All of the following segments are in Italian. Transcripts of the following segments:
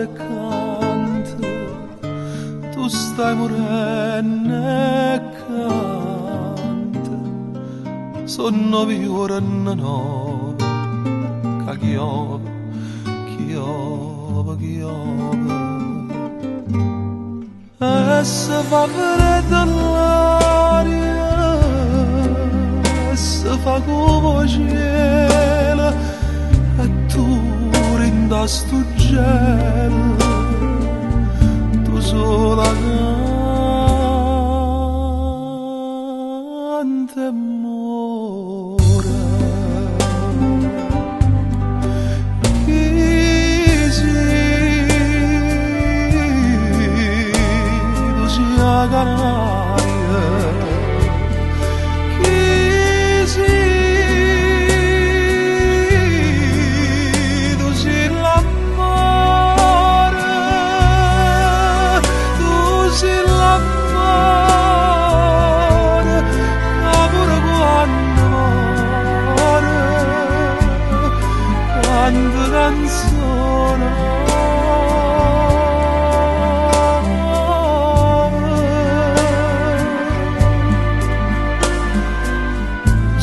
e canta, tu stai morendo e canta, sono vivo no, che chiove, chiove, chiove. E se fa freddo l'aria, e se fa come cielo, e tu rinda sto gelo, tu sola canta e muore. Chi tu sia canaria, chi tu sia l'amore, tu sia l'amore, amore quando muore, canta canzone.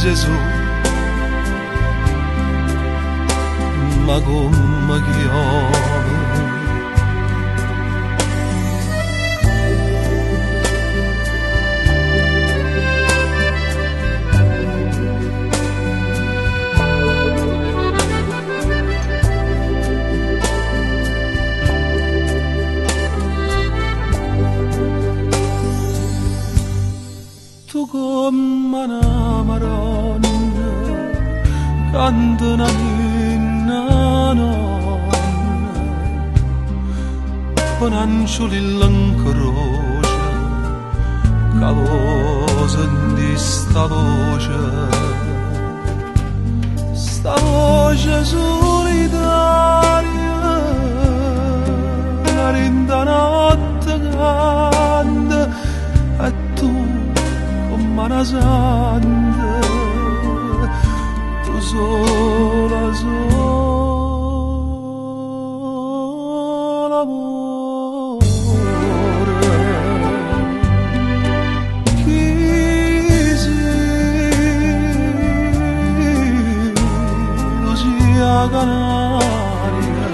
Gesù, ma come chiove, tu come una maronna, canta una inna nonna, con anciuli l'incrocia, che voce di sta voce solitaria, la rinda notte canta, e tu come una santa, tu sola, sola amore. Chi sei, tu sia canaria,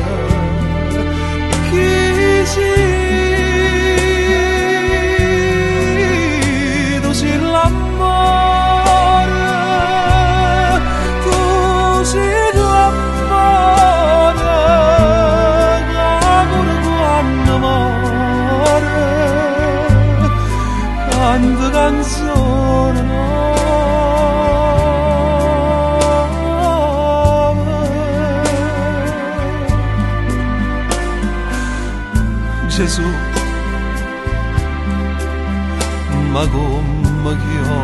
chi sei, tu sia l'amore, tu sia l'amore, amore quando muore, canta canzone nuova. Gesù, ma come chiove.